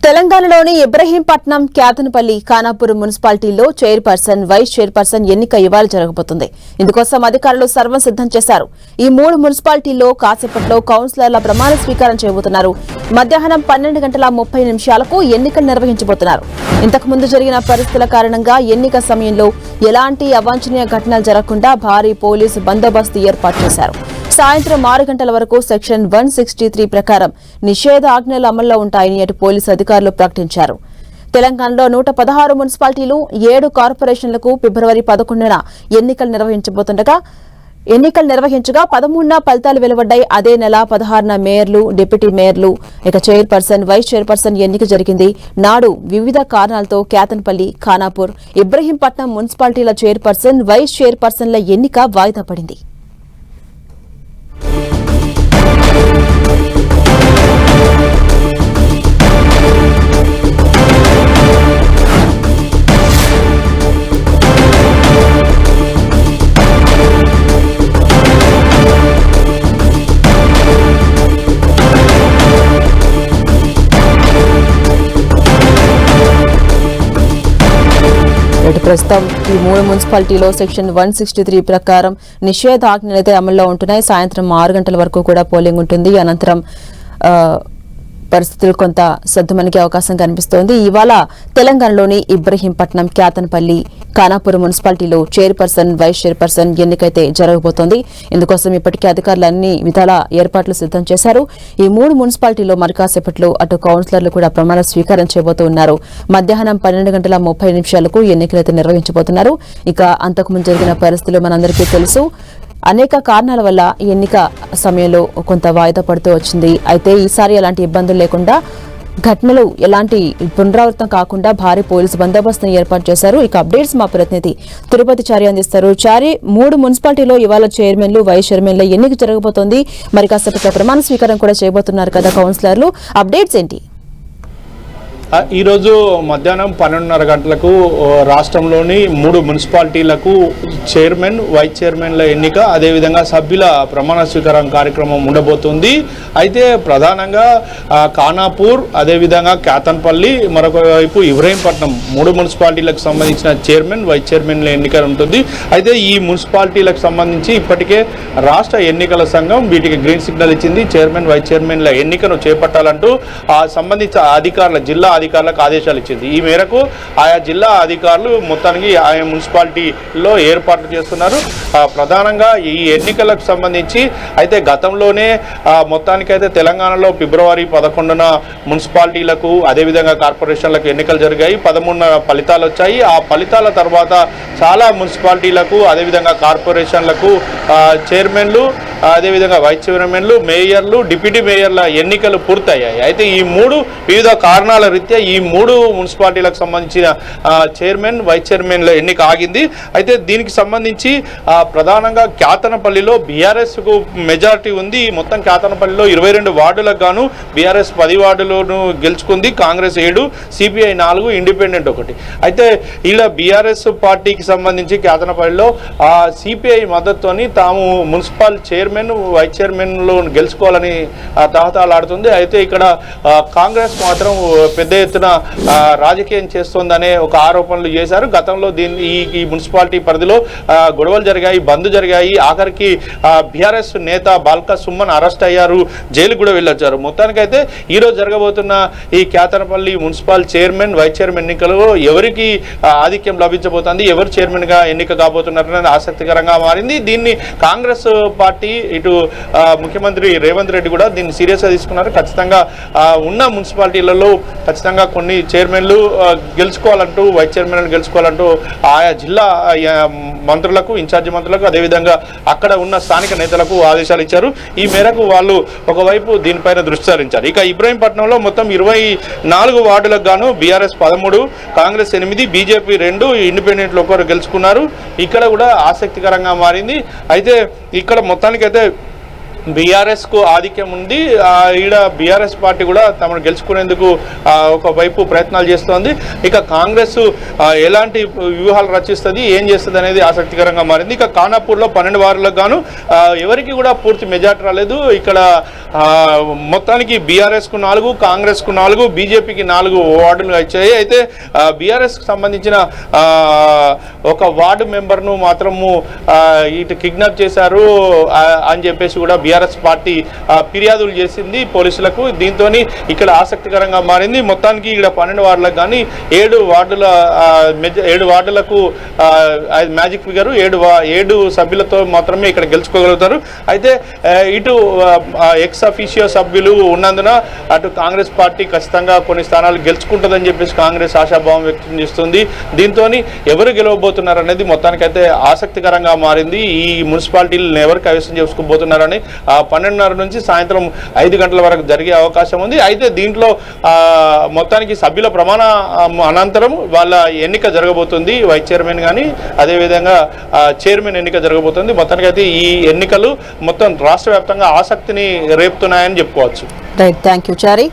తెలంగాణలోని ఇబ్రహీంపట్నం, క్యాతనపల్లి, ఖానాపూర్ మున్సిపాలిటీల్లో chairperson, vice chairperson ఎన్నిక ఇవాళ జరగబోతుంది. ఇందుకోసం అధికారులు సర్వం సిద్దం చేశారు. ఈ 3 మున్సిపాలిటీల్లో కాసేపట్లో కౌన్సిలర్ల ప్రమాణ స్వీకారం చేయబోతున్నారు. మధ్యాహ్నం 12:30 ఎన్నికలు నిర్వహించబోతున్నారు. ఇంతకుముందు జరిగిన పరిస్థితుల కారణంగా ఎన్నిక సమయంలో ఎలాంటి అవాంఛనీయ ఘటనలు జరగకుండా భారీ పోలీసు బందోబస్తు ఏర్పాటు చేశారు. సాయంత్రం 6 గంటల వరకు సెక్షన్ 163 ప్రకారం నిషేధాజ్ఞలు అమల్లో ఉంటాయని అటు పోలీసు అధికారులు ప్రకటించారు. తెలంగాణలో 116 మున్సిపాలిటీలు, 7 కార్పొరేషన్లకు ఫిబ్రవరి 11న ఎన్నికలు నిర్వహించగా 13న ఫలితాలు వెలువడ్డాయి. అదే నెల 16న మేయర్లు, డిప్యూటీ మేయర్లు, చైర్పర్సన్, వైస్ చైర్పర్సన్ ఎన్నిక జరిగింది. నాడు వివిధ కారణాలతో క్యాతనపల్లి, ఖానాపూర్, ఇబ్రహీంపట్నం మున్సిపాలిటీల చైర్పర్సన్, వైస్ చైర్పర్సన్ల ఎన్నిక వాయిదా పడింది. ప్రస్తుతం ఈ 3 మున్సిపాలిటీలో సెక్షన్ 163 ప్రకారం నిషేధాజ్ఞలు అయితే అమల్లో ఉంటున్నాయి. సాయంత్రం 6 గంటల వరకు కూడా పోలింగ్ ఉంటుంది. అనంతరం పరిస్థితులు కొంత సద్దుమణిగే అవకాశం కనిపిస్తోంది. ఇవాళ తెలంగాణలోని ఇబ్రహీంపట్నం, క్యాతనపల్లి, ఖానాపూర్ మున్సిపాలిటీలో చైర్పర్సన్, వైస్ చైర్పర్సన్ ఎన్నికైతే జరగబోతోంది. ఇందుకోసం ఇప్పటికే అధికారులు అన్ని విధాల ఏర్పాట్లు సిద్దం చేశారు. ఈ 3 మున్సిపాలిటీలో మరి కాసేపట్లో అటు కౌన్సిలర్లు కూడా ప్రమాణ స్వీకారం చేయబోతున్నారు. మధ్యాహ్నం 12:30 ఎన్నికలైతే నిర్వహించబోతున్నారు. ఇక అంతకుముందు జరిగిన పరిస్థితులు మనందరికీ తెలుసు. అనేక కారణాల వల్ల ఈ ఎన్నిక సమయంలో కొంత వాయిదా పడుతూ వచ్చింది. అయితే ఈసారి ఎలాంటి ఇబ్బందులు లేకుండా, ఘటనలు ఎలాంటి పునరావృతం కాకుండా భారీ పోలీసు బందోబస్తును ఏర్పాటు చేశారు. ఇక అప్డేట్స్ మా ప్రతినిధి తిరుపతి చారి అందిస్తారు. చారి, 3 మున్సిపాలిటీలో ఇవాళ చైర్మన్లు, వైస్ చైర్మన్ల ఎన్నిక జరగబోతోంది. మరి కాసేపట్లో ప్రమాణ స్వీకారం కూడా చేయబోతున్నారు కదా కౌన్సిలర్లు. అప్డేట్స్ ఏంటి? ఈరోజు మధ్యాహ్నం 12:30 గంటలకు రాష్ట్రంలోని 3 మున్సిపాలిటీలకు చైర్మన్, వైస్ చైర్మన్ల ఎన్నిక, అదేవిధంగా సభ్యుల ప్రమాణ స్వీకారం కార్యక్రమం ఉండబోతుంది. అయితే ప్రధానంగా ఖానాపూర్, అదేవిధంగా క్యాతన్పల్లి, మరొక వైపు ఇబ్రహీంపట్నం 3 మున్సిపాలిటీలకు సంబంధించిన చైర్మన్, వైస్ చైర్మన్ల ఎన్నిక ఉంటుంది. అయితే ఈ మున్సిపాలిటీలకు సంబంధించి ఇప్పటికే రాష్ట్ర ఎన్నికల సంఘం వీటికి గ్రీన్ సిగ్నల్ ఇచ్చింది. చైర్మన్, వైస్ చైర్మన్ల ఎన్నికను చేపట్టాలంటూ సంబంధిత అధికారుల జిల్లా అధికారులకు ఆదేశాలు ఇచ్చింది. ఈ మేరకు ఆయా జిల్లా అధికారులు మొత్తానికి ఆయా మున్సిపాలిటీలో ఏర్పాట్లు చేస్తున్నారు. ప్రధానంగా ఈ ఎన్నికలకు సంబంధించి అయితే గతంలోనే మొత్తానికైతే తెలంగాణలో ఫిబ్రవరి 11న మున్సిపాలిటీలకు, అదేవిధంగా కార్పొరేషన్లకు ఎన్నికలు జరిగాయి. 13న ఫలితాలు వచ్చాయి. ఆ ఫలితాల తర్వాత చాలా మున్సిపాలిటీలకు, అదేవిధంగా కార్పొరేషన్లకు చైర్మన్లు, అదేవిధంగా వైస్ చైర్మన్లు, మేయర్లు, డిప్యూటీ మేయర్ల ఎన్నికలు పూర్తయ్యాయి. అయితే ఈ 3 వివిధ కారణాల రీత్యా ఈ 3 మున్సిపాలిటీలకు సంబంధించిన చైర్మన్, వైస్ చైర్మన్ల ఎన్నిక ఆగింది. అయితే దీనికి సంబంధించి ప్రధానంగా క్యాతనపల్లిలో బీఆర్ఎస్కు మెజారిటీ ఉంది. మొత్తం క్యాతనపల్లిలో 22 వార్డులకు గాను బీఆర్ఎస్ 10 వార్డులను గెలుచుకుంది. Congress 7, CPI 4, independent 1. అయితే ఇలా బీఆర్ఎస్ పార్టీకి సంబంధించి క్యాతనపల్లిలో సిపిఐ మద్దతుతోని తాము మున్సిపల్ చైర్మన్, వైస్ చైర్మన్లు గెలుచుకోవాలని తహతలాడుతుంది. అయితే ఇక్కడ కాంగ్రెస్ మాత్రం పెద్ద ఎత్తున రాజకీయం చేస్తోందనే ఒక ఆరోపణలు చేశారు. గతంలో ఈ మున్సిపాలిటీ పరిధిలో గొడవలు జరిగాయి, బంద్ జరిగాయి. ఆఖరికి బీఆర్ఎస్ నేత బాల్కా సుమన్ అరెస్ట్ అయ్యారు, జైలు కూడా వెళ్ళొచ్చారు. మొత్తానికైతే ఈరోజు జరగబోతున్న ఈ Kyathanpalli municipal chairman, vice chairman ఎన్నికలలో ఎవరికి ఆధిక్యం లభించబోతోంది, ఎవరు చైర్మన్గా ఎన్నిక కాబోతున్నారనేది ఆసక్తికరంగా మారింది. దీన్ని కాంగ్రెస్ పార్టీ, ఇటు ముఖ్యమంత్రి రేవంత్ రెడ్డి కూడా దీన్ని సీరియస్గా తీసుకున్నారు. ఖచ్చితంగా ఉన్న మున్సిపాలిటీలలో ఖచ్చితంగా కొన్ని చైర్మన్లు గెలుచుకోవాలంటూ, వైస్ చైర్మన్లు గెలుచుకోవాలంటూ ఆయా జిల్లా మంత్రులకు, ఇన్ఛార్జి మంత్రులకు, అదేవిధంగా అక్కడ ఉన్న స్థానిక నేతలకు ఆదేశాలు ఇచ్చారు. ఈ మేరకు వాళ్ళు ఒకవైపు దీనిపైన దృష్టి సారించారు. ఇక ఇబ్రహీంపట్నంలో మొత్తం 24 వార్డులకు గాను బీఆర్ఎస్ 13, కాంగ్రెస్ 8, బీజేపీ 2, ఇండిపెండెంట్లు 1 గెలుచుకున్నారు. ఇక్కడ కూడా ఆసక్తికరంగా మారింది. అయితే ఇక్కడ మొత్తానికైతే బీఆర్ఎస్కు ఆధిక్యం ఉంది. ఈడ బీఆర్ఎస్ పార్టీ కూడా తమను గెలుచుకునేందుకు ఒకవైపు ప్రయత్నాలు చేస్తోంది. ఇక కాంగ్రెస్ ఎలాంటి వ్యూహాలు రచిస్తుంది, ఏం చేస్తుంది అనేది ఆసక్తికరంగా మారింది. ఇక ఖానాపూర్లో 12 వార్డులకు గాను ఎవరికి కూడా పూర్తి మెజార్టీ రాలేదు. ఇక్కడ మొత్తానికి బీఆర్ఎస్కు 4, కాంగ్రెస్కు 4, బీజేపీకి 4 వార్డులు వచ్చాయి. అయితే బీఆర్ఎస్కు సంబంధించిన ఒక వార్డు మెంబర్ను మాత్రము ఇటు కిడ్నాప్ చేశారు అని చెప్పేసి కూడా బీఆర్ఎస్ పార్టీ ఫిర్యాదులు చేసింది పోలీసులకు. దీంతో ఇక్కడ ఆసక్తికరంగా మారింది. మొత్తానికి ఇక్కడ 12 వార్డులకు కానీ 7 వార్డులకు మ్యాజిక్ ఫిగర్ 7 సభ్యులతో మాత్రమే ఇక్కడ గెలుచుకోగలుగుతారు. అయితే ఇటు ఎక్స్ అఫీషియో సభ్యులు ఉన్నందున అటు కాంగ్రెస్ పార్టీ ఖచ్చితంగా కొన్ని స్థానాలు గెలుచుకుంటుందని చెప్పేసి కాంగ్రెస్ ఆశాభావం వ్యక్తం చేస్తుంది. దీంతో ఎవరు గెలవబోతున్నారు అనేది మొత్తానికైతే ఆసక్తికరంగా మారింది. ఈ మున్సిపాలిటీలను ఎవరు కైవసం చేసుకోబోతున్నారని 12:30 నుంచి సాయంత్రం 5 గంటల వరకు జరిగే అవకాశం ఉంది. అయితే దీంట్లో మొత్తానికి సభ్యుల ప్రమాణ అనంతరం వాళ్ళ ఎన్నిక జరగబోతుంది. వైస్ చైర్మన్ కానీ అదేవిధంగా చైర్మన్ ఎన్నిక జరగబోతుంది. మొత్తానికి అయితే ఈ ఎన్నికలు మొత్తం రాష్ట్ర వ్యాప్తంగా ఆసక్తిని రేపుతున్నాయని చెప్పుకోవచ్చు. Right, thank you Chari.